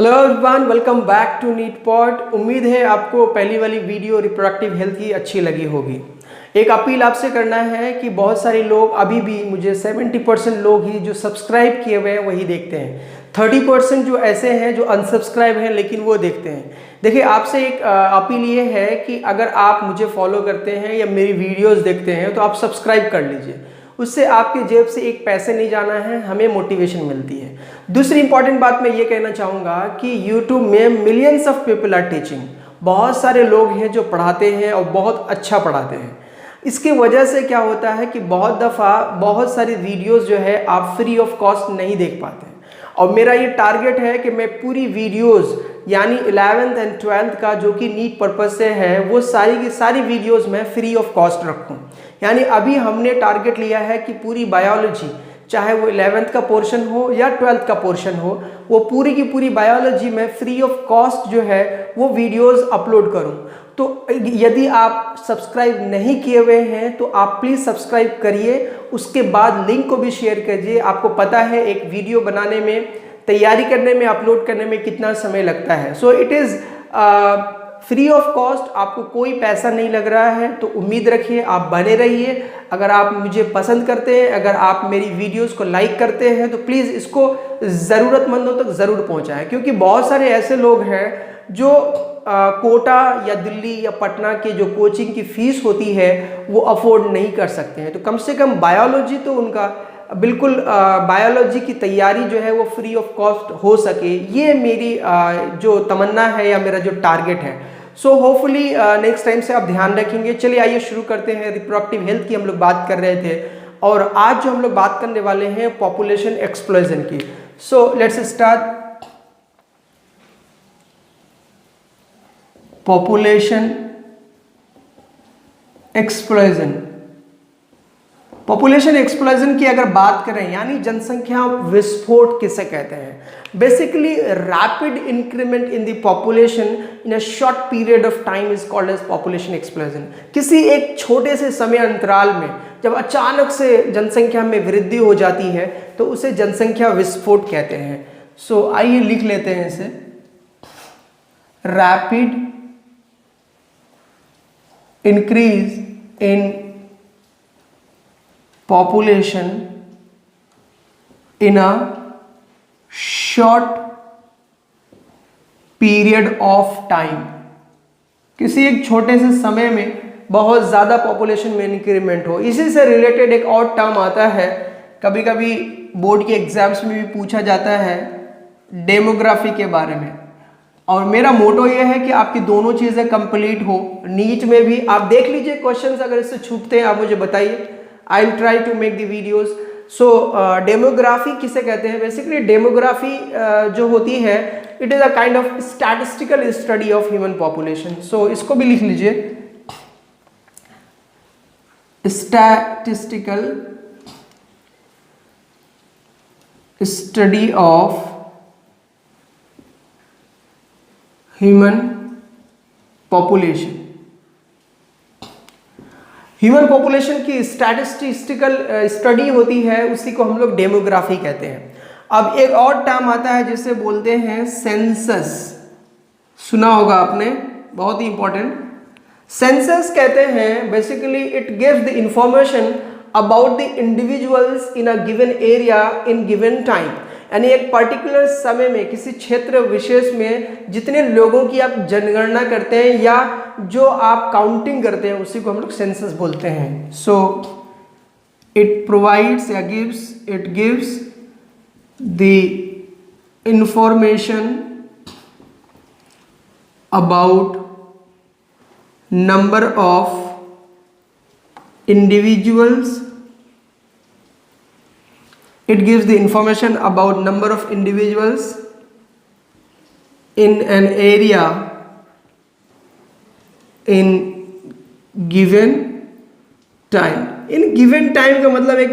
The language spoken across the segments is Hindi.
Hello everyone, welcome back to NEET pot. उम्मीद है आपको पहली वाली वीडियो रिप्रोडक्टिव हेल्थ की अच्छी लगी होगी। एक अपील आपसे करना है कि बहुत सारे लोग अभी भी मुझे 70% लोग ही जो सब्सक्राइब किए हुए हैं वही देखते हैं, 30% जो ऐसे हैं जो अनसब्सक्राइब हैं लेकिन वो देखते हैं। देखिए, आपसे एक अपील ये है कि अगर आप मुझे फॉलो करते हैं या मेरी वीडियोस देखते हैं तो आप सब्सक्राइब कर लीजिए। उससे आपके जेब से एक पैसे नहीं जाना है, हमें मोटिवेशन मिलती है। दूसरी इंपॉर्टेंट बात मैं ये कहना चाहूँगा कि YouTube में millions of people are teaching, बहुत सारे लोग हैं जो पढ़ाते हैं और बहुत अच्छा पढ़ाते हैं। इसकी वजह से क्या होता है कि बहुत दफ़ा बहुत सारी वीडियोस जो है आप फ्री ऑफ कॉस्ट नहीं देख पाते हैं। और मेरा ये टारगेट है कि मैं पूरी वीडियोस यानी 11th एंड 12th का जो कि नीट पर्पस से है वो सारी की सारी वीडियोस मैं फ्री ऑफ कॉस्ट रखूं। यानी अभी हमने टारगेट लिया है कि पूरी बायोलॉजी, चाहे वो 11th का पोर्शन हो या 12th का पोर्शन हो, वो पूरी की पूरी बायोलॉजी में फ्री ऑफ कॉस्ट जो है वो वीडियोस अपलोड करूं। तो यदि आप सब्सक्राइब नहीं किए हुए हैं तो आप प्लीज़ सब्सक्राइब करिए, उसके बाद लिंक को भी शेयर कीजिए। आपको पता है एक वीडियो बनाने में, तैयारी करने में, अपलोड करने में कितना समय लगता है। So it is free of cost, आपको कोई पैसा नहीं लग रहा है। तो उम्मीद रखिए, आप बने रहिए। अगर आप मुझे पसंद करते हैं, अगर आप मेरी वीडियोस को लाइक करते हैं तो प्लीज़ इसको ज़रूरतमंदों तक ज़रूर पहुंचाएं, क्योंकि बहुत सारे ऐसे लोग हैं जो कोटा या दिल्ली या पटना के जो कोचिंग की फीस होती है वो अफोर्ड नहीं कर सकते हैं। तो कम से कम बायोलॉजी तो उनका बिल्कुल बायोलॉजी की तैयारी जो है वो फ्री ऑफ कॉस्ट हो सके, ये मेरी जो तमन्ना है या मेरा जो टारगेट है। सो होपफुली नेक्स्ट टाइम से आप ध्यान रखेंगे। चलिए आइए शुरू करते हैं। रिप्रोडक्टिव हेल्थ की हम लोग बात कर रहे थे और आज जो हम लोग बात करने वाले हैं पॉपुलेशन एक्सप्लोजन की। So let's start. Population explosion. Population explosion की अगर बात करें यानी जनसंख्या विस्फोट किसे कहते हैं, basically rapid increment in the population in a short period of time is called as population explosion. किसी एक छोटे से समय अंतराल में जब अचानक से जनसंख्या में वृद्धि हो जाती है तो उसे जनसंख्या विस्फोट कहते हैं। सो आइए लिख लेते हैं इसे, rapid increase in population in a short period of time। किसी एक छोटे से समय में बहुत ज़्यादा पॉपुलेशन में इंक्रीमेंट हो। इसी से रिलेटेड एक और टर्म आता है, कभी कभी बोर्ड के एग्जाम्स में भी पूछा जाता है, डेमोग्राफी के बारे में। और मेरा मोटो ये है कि आपकी दोनों चीज़ें कंप्लीट हो। नीट में भी आप देख लीजिए क्वेश्चंस, अगर इससे छूटते हैं आप मुझे बताइए, I will try to make the videos. So demography किसे कहते हैं? बेसिकली डेमोग्राफी जो होती है it is a kind of statistical study of human population. So इसको भी लिख लीजिए, statistical study of human population. Human population की स्टैटिस्टिकल स्टडी होती है, उसी को हम लोग डेमोग्राफी कहते हैं। अब एक और टर्म आता है जिसे बोलते हैं सेंसस। सुना होगा आपने, बहुत ही इंपॉर्टेंट। सेंसस कहते हैं basically it gives the information about the individuals in a given area in given time. यानी एक पर्टिकुलर समय में किसी क्षेत्र विशेष में जितने लोगों की आप जनगणना करते हैं या जो आप काउंटिंग करते हैं उसी को हम लोग सेंसस बोलते हैं। सो इट प्रोवाइड्स या gives the information about number of individuals. It gives the information about number of individuals in an area in given time। in given time का मतलब एक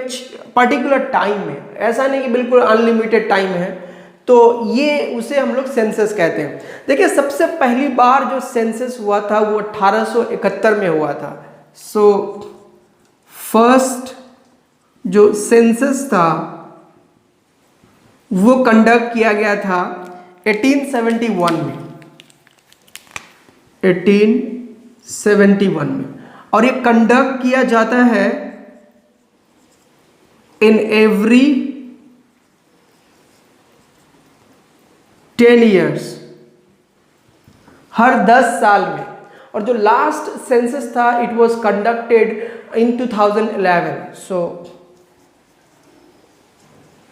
पर्टिकुलर टाइम है, ऐसा नहीं कि बिल्कुल अनलिमिटेड टाइम है। तो ये उसे हम लोग सेंसस कहते हैं। देखिए, सबसे पहली बार जो सेंसस हुआ था वो 1871 में हुआ था। सो फर्स्ट जो सेंसस था वो कंडक्ट किया गया था 1871 में, 1871 में, और ये कंडक्ट किया जाता है इन एवरी 10 ईयर्स, हर 10 साल में। और जो लास्ट सेंसस था it was conducted in 2011। So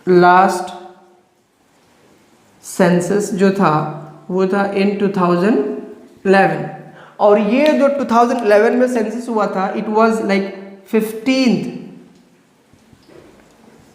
last census जो था वो था इन 2011, और ये जो 2011 में सेंसस हुआ था इट वाज लाइक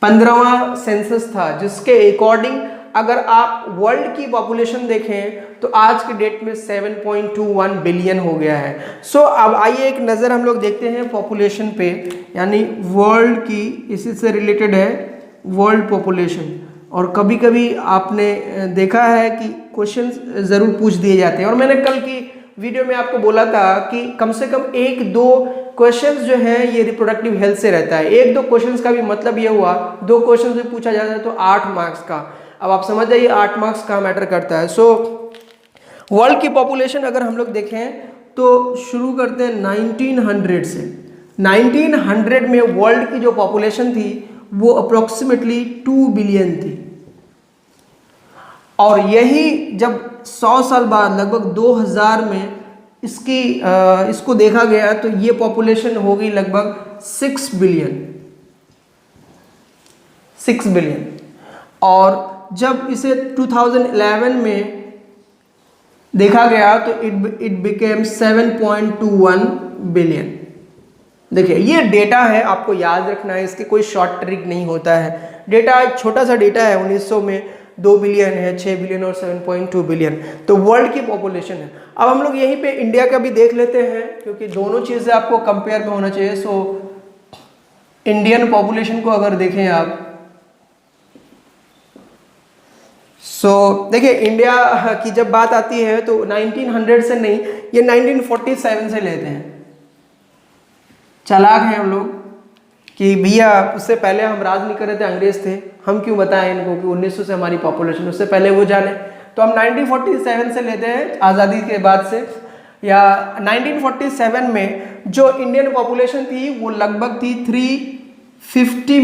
15वां सेंसस था, जिसके अकॉर्डिंग अगर आप वर्ल्ड की पॉपुलेशन देखें तो आज के डेट में 7.21 बिलियन हो गया है। सो अब आइए एक नज़र हम लोग देखते हैं पॉपुलेशन पे, यानी वर्ल्ड की, इसी से रिलेटेड है वर्ल्ड पॉपुलेशन। और कभी कभी आपने देखा है कि क्वेश्चंस ज़रूर पूछ दिए जाते हैं, और मैंने कल की वीडियो में आपको बोला था कि कम से कम 1-2 क्वेश्चंस जो है ये रिप्रोडक्टिव हेल्थ से रहता है। 1-2 क्वेश्चंस का भी मतलब ये हुआ 2 क्वेश्चन से पूछा जाता है तो 8 मार्क्स का। अब आप समझ जाइए 8 मार्क्स का मैटर करता है। सो वर्ल्ड की पॉपुलेशन अगर हम लोग देखें तो शुरू करते हैं 1900 से। 1900 में वर्ल्ड की जो पॉपुलेशन थी वो अप्रोक्सीमेटली 2 बिलियन थी, और यही जब 100 साल बाद लगभग 2000 में इसको देखा गया तो ये पॉपुलेशन हो गई लगभग 6 बिलियन। और जब इसे 2011 में देखा गया तो इट बिकेम 7.21 बिलियन। देखिए ये डेटा है, आपको याद रखना है, इसके कोई शॉर्ट ट्रिक नहीं होता है। डेटा एक छोटा सा डेटा है, 1900 में 2 बिलियन है, 6 बिलियन और 7.2 बिलियन, तो वर्ल्ड की पॉपुलेशन है। अब हम लोग यहीं पे इंडिया का भी देख लेते हैं, क्योंकि दोनों चीज़ें आपको कंपेयर में होना चाहिए। सो इंडियन पॉपुलेशन को अगर देखें आप, देखिए इंडिया की जब बात आती है तो 1900 से नहीं, ये 1947 से लेते हैं। चालाक हैं हम लोग कि भैया उससे पहले हम राज नहीं कर रहे थे, अंग्रेज थे, हम क्यों बताएं इनको कि 1900 से हमारी पॉपुलेशन, उससे पहले वो जाने। तो हम 1947 से लेते हैं, आज़ादी के बाद से, या 1947 में जो इंडियन पॉपुलेशन थी वो लगभग थी 350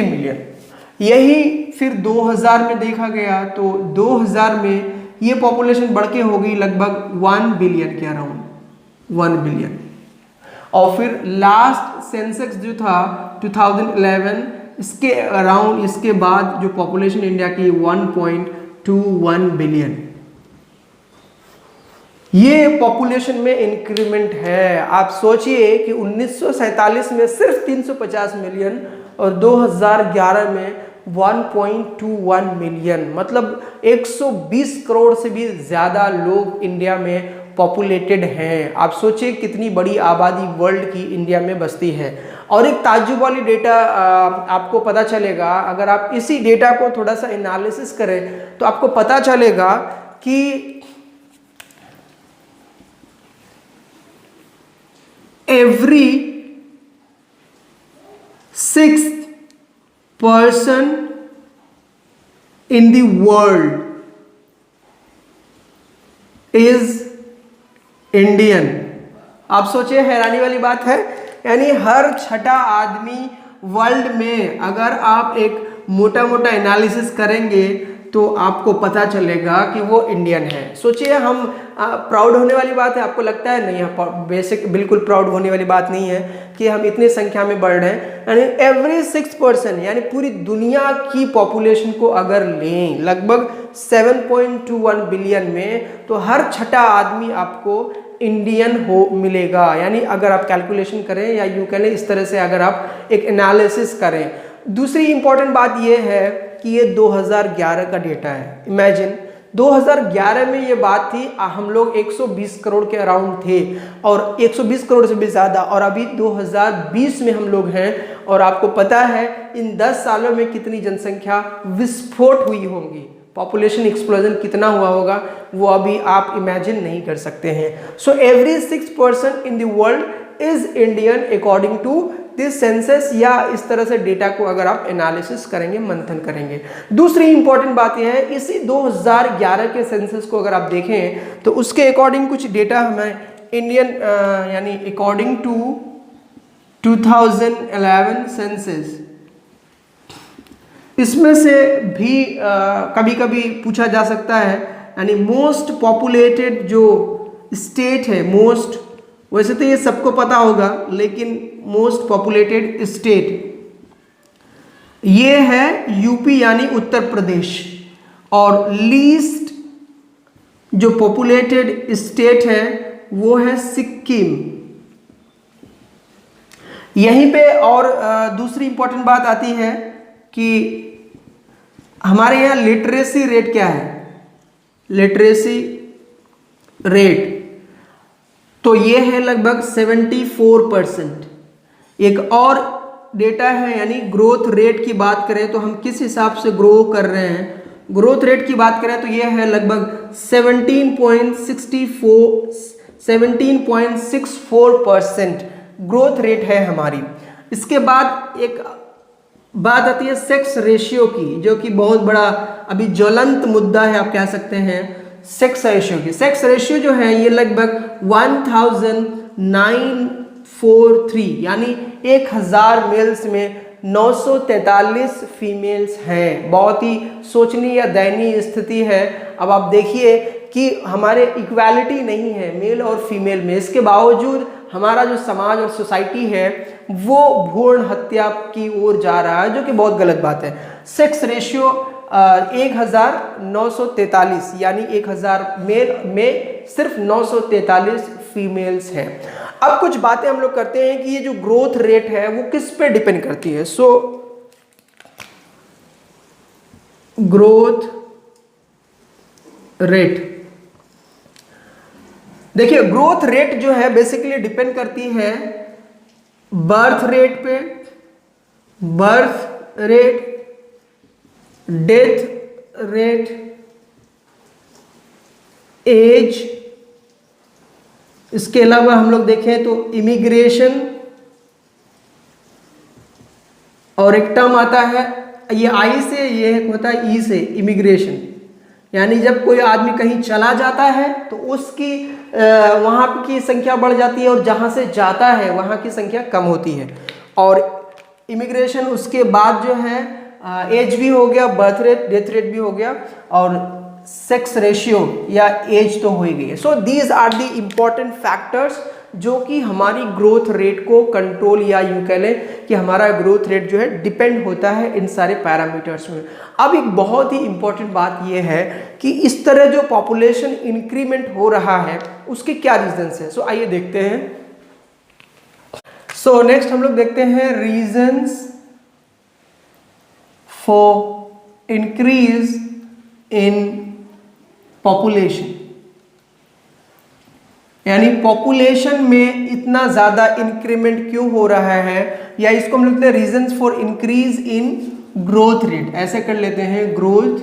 मिलियन। यही फिर 2000 में देखा गया तो 2000 में ये पॉपुलेशन बढ़ के हो गई लगभग 1 बिलियन के अराउंड, 1 बिलियन। और फिर लास्ट सेंसस जो था 2011, इसके अराउंड, इसके बाद जो पॉपुलेशन इंडिया की 1.21 बिलियन। ये पॉपुलेशन में इंक्रीमेंट है। आप सोचिए कि 1947 में सिर्फ 350 मिलियन और 2011 में 1.21 मिलियन, मतलब 120 करोड़ से भी ज़्यादा लोग इंडिया में पॉपुलेटेड हैं। आप सोचिए कितनी बड़ी आबादी वर्ल्ड की इंडिया में बसती है। और एक ताज्जुब वाली डेटा आपको पता चलेगा, अगर आप इसी डेटा को थोड़ा सा एनालिसिस करें तो आपको पता चलेगा कि every 6th person in the world is Indian. आप सोचिए हैरानी वाली बात है, यानी हर छठा आदमी वर्ल्ड में, अगर आप एक मोटा मोटा एनालिसिस करेंगे तो आपको पता चलेगा कि वो इंडियन है। सोचिए, हम प्राउड होने वाली बात है, आपको लगता है? नहीं, बेसिक बिल्कुल प्राउड होने वाली बात नहीं है कि हम इतनी संख्या में बढ़ रहे हैं। यानी एवरी 6 पर्सन, यानी पूरी दुनिया की पॉपुलेशन को अगर लें लगभग 7.21 बिलियन में, तो हर छठा आदमी आपको इंडियन हो मिलेगा। यानी अगर आप कैलकुलेशन करें या यूँ कहें इस तरह से अगर आप एक एनालिसिस करें। दूसरी इंपॉर्टेंट बात यह है कि ये 2011 का डेटा है। इमेजिन 2011 में ये बात थी, हम लोग 120 करोड़ के अराउंड थे, और 120 करोड़ से भी ज़्यादा, और अभी 2020 में हम लोग हैं। और आपको पता है इन 10 सालों में कितनी जनसंख्या विस्फोट हुई होंगी, पॉपुलेशन एक्सप्लोजन कितना हुआ होगा, वो अभी आप इमेजिन नहीं कर सकते हैं। So every 6 person in the world is Indian according to this census या इस तरह से डेटा को अगर आप एनालिसिस करेंगे, मंथन करेंगे। दूसरी इंपॉर्टेंट बात यह है, इसी 2011 के सेंसस को अगर आप देखें तो उसके अकॉर्डिंग कुछ डेटा हमें इंडियन यानी अकॉर्डिंग टू 2011 सेंसस, इसमें से भी कभी कभी पूछा जा सकता है, यानी मोस्ट पॉपुलेटेड जो स्टेट है, मोस्ट, वैसे तो ये सबको पता होगा लेकिन मोस्ट पॉपुलेटेड स्टेट ये है यूपी यानी उत्तर प्रदेश, और लीस्ट जो पॉपुलेटेड स्टेट है वो है सिक्किम। यहीं पे और दूसरी इंपॉर्टेंट बात आती है कि हमारे यहाँ लिटरेसी रेट क्या है, लिटरेसी रेट तो ये है लगभग 74%। एक और डेटा है, यानी ग्रोथ रेट की बात करें तो हम किस हिसाब से ग्रो कर रहे हैं, ग्रोथ रेट की बात करें तो ये है लगभग 17.64% ग्रोथ रेट है हमारी। इसके बाद एक बात आती है सेक्स रेशियो की, जो कि बहुत बड़ा अभी ज्वलंत मुद्दा है, आप कह सकते हैं सेक्स रेशियो की। सेक्स रेशियो जो है ये लगभग 1943, यानी 1000 मेल्स में 943 फीमेल्स हैं। बहुत ही सोचनीय या दयनीय स्थिति है। अब आप देखिए कि हमारे इक्वालिटी नहीं है मेल और फीमेल में, इसके बावजूद हमारा जो समाज और सोसाइटी है वो भ्रूण हत्या की ओर जा रहा है, जो कि बहुत गलत बात है। सेक्स रेशियो 1943, यानी 1000 मेल में सिर्फ 943 फीमेल्स हैं। अब कुछ बातें हम लोग करते हैं कि ये जो ग्रोथ रेट है वो किस पे डिपेंड करती है। सो ग्रोथ रेट, देखिए ग्रोथ रेट जो है बेसिकली डिपेंड करती है बर्थ रेट पे, birth rate, death rate, age, इसके अलावा हम लोग देखें तो इमिग्रेशन, और एक टर्म आता है ये आई से, ये होता है ई से, इमिग्रेशन, यानी जब कोई आदमी कहीं चला जाता है तो उसकी वहाँ की संख्या बढ़ जाती है और जहाँ से जाता है वहाँ की संख्या कम होती है। और इमिग्रेशन उसके बाद जो है एज भी हो गया, बर्थ रेट, डेथ रेट भी हो गया, और सेक्स रेशियो या एज तो हो ही गई है। So these are the important factors जो कि हमारी ग्रोथ रेट को कंट्रोल, या यूं कह लें कि हमारा ग्रोथ रेट जो है डिपेंड होता है इन सारे पैरामीटर्स में। अब एक बहुत ही इंपॉर्टेंट बात यह है कि इस तरह जो पॉपुलेशन इंक्रीमेंट हो रहा है उसके क्या रीजंस हैं। सो आइए देखते हैं। सो नेक्स्ट हम लोग देखते हैं reasons for increase in population, यानी पॉपुलेशन में इतना ज्यादा इंक्रीमेंट क्यों हो रहा है, या इसको हम लिखते हैं reasons for increase in growth rate. ऐसे कर लेते हैं, ग्रोथ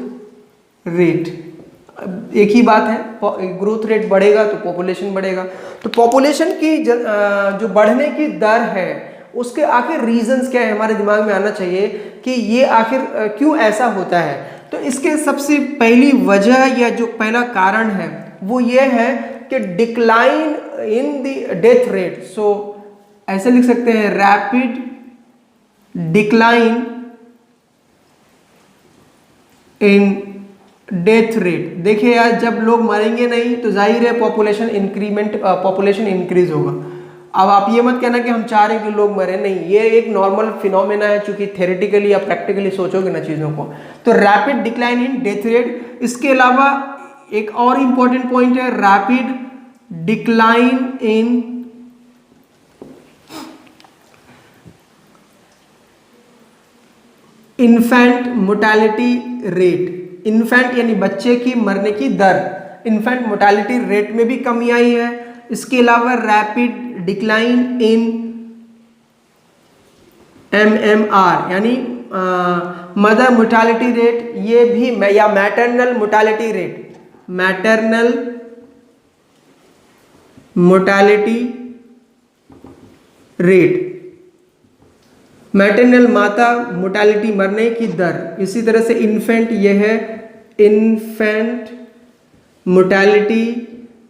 रेट, एक ही बात है, ग्रोथ रेट बढ़ेगा तो पॉपुलेशन बढ़ेगा। तो पॉपुलेशन की जो बढ़ने की दर है उसके आखिर रीजंस क्या है, हमारे दिमाग में आना चाहिए कि ये आखिर क्यों ऐसा होता है। तो इसके सबसे पहली वजह या जो पहला कारण है वो ये है कि decline in the death rate. So ऐसे लिख सकते हैं, rapid decline in death rate. देखिए यार, जब लोग मरेंगे नहीं तो जाहिर है पॉपुलेशन इंक्रीज होगा। अब आप ये मत कहना कि हम चाह रहे हैं कि लोग मरे, नहीं, ये एक नॉर्मल फिनोमेना है, चूंकि थेरेटिकली या प्रैक्टिकली सोचोगे ना चीजों को। तो rapid decline in death rate. इसके अलावा एक और इंपॉर्टेंट पॉइंट है, रैपिड डिक्लाइन इन इन्फेंट मोर्टेलिटी रेट। इन्फेंट यानी बच्चे की मरने की दर, इन्फेंट मोर्टेलिटी रेट में भी कमी आई है। इसके अलावा रैपिड डिक्लाइन इन MMR यानी मदर मोर्टेलिटी रेट, ये भी, या maternal mortality rate, maternal mortality rate, maternal माता मोर्टेलिटी मरने की दर। इसी तरह से इन्फेंट, ये है इन्फेंट मोर्टेलिटी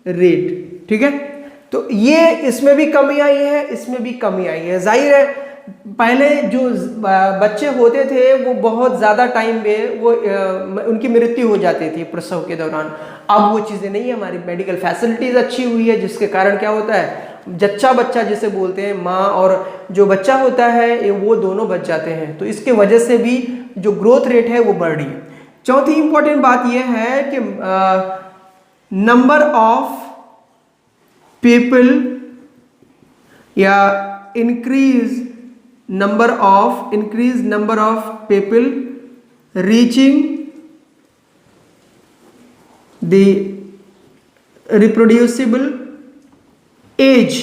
रेट, ठीक है। तो ये इसमें भी कमी आई है, इसमें भी कमी आई है। जाहिर है पहले जो बच्चे होते थे वो बहुत ज़्यादा टाइम में वो उनकी मृत्यु हो जाती थी प्रसव के दौरान। अब वो चीज़ें नहीं है, हमारी मेडिकल फैसिलिटीज़ अच्छी हुई है, जिसके कारण क्या होता है, जच्चा बच्चा जिसे बोलते हैं, माँ और जो बच्चा होता है वो दोनों बच जाते हैं। तो इसके वजह से भी जो ग्रोथ रेट है वो बढ़ रही है। चौथी इंपॉर्टेंट बात यह है कि नंबर ऑफ पीपल या increase number of people reaching the reproducible age,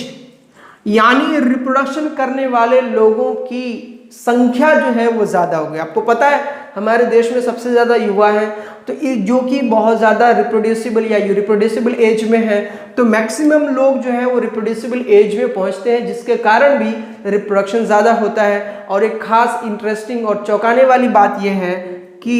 यानी रिप्रोडक्शन करने वाले लोगों की संख्या जो है वो ज़्यादा हो गई। आपको पता है हमारे देश में सबसे ज़्यादा युवा हैं, तो जो कि बहुत ज़्यादा रिप्रोड्यूसिबल या रिप्रोड्यूसिबल एज में है, तो मैक्सिमम लोग जो है वो रिप्रोड्यूसिबल एज में पहुंचते हैं, जिसके कारण भी रिप्रोडक्शन ज़्यादा होता है। और एक खास इंटरेस्टिंग और चौंकाने वाली बात यह है कि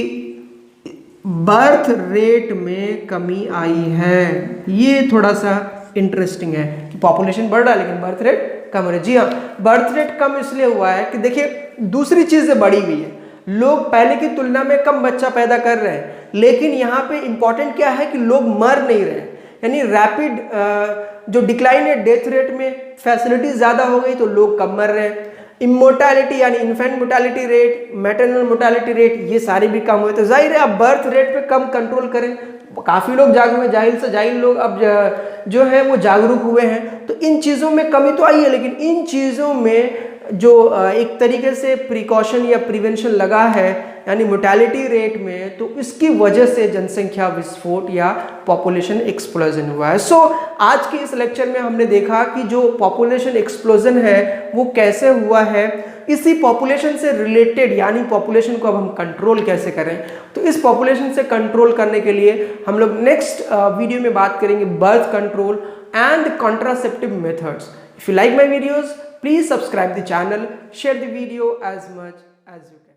बर्थ रेट में कमी आई है। ये थोड़ा सा इंटरेस्टिंग है कि पॉपुलेशन बढ़ रहा है लेकिन बर्थ रेट कम हो रहा है। जी हाँ, बर्थ रेट कम इसलिए हुआ है कि देखिए दूसरी चीज़ें बढ़ी हुई है, लोग पहले की तुलना में कम बच्चा पैदा कर रहे हैं, लेकिन यहाँ पे इंपॉर्टेंट क्या है कि लोग मर नहीं रहे, यानी रैपिड जो डिक्लाइन है डेथ रेट में, फैसिलिटीज ज़्यादा हो गई तो लोग कम मर रहे हैं। इमोर्टैलिटी यानी infant mortality rate, maternal mortality rate, ये सारे भी कम हुए। तो जाहिर है अब बर्थ रेट पे कम कंट्रोल करें, काफ़ी लोग जागरूक हैं, जाहिल से जाहिल लोग अब जो है वो जागरूक हुए हैं। तो इन चीज़ों में कमी तो आई है, लेकिन इन चीज़ों में जो एक तरीके से प्रिकॉशन या प्रिवेंशन लगा है, यानी मोर्टेलिटी रेट में, तो इसकी वजह से जनसंख्या विस्फोट या पॉपुलेशन एक्सप्लोजन हुआ है। सो आज के इस लेक्चर में हमने देखा कि जो पॉपुलेशन एक्सप्लोजन है वो कैसे हुआ है, इसी पॉपुलेशन से रिलेटेड यानी पॉपुलेशन को अब हम कंट्रोल कैसे करें। तो इस पॉपुलेशन से कंट्रोल करने के लिए हम लोग नेक्स्ट वीडियो में बात करेंगे birth control and contraceptive methods. If you like my videos, please subscribe the channel, share the video as much as you can.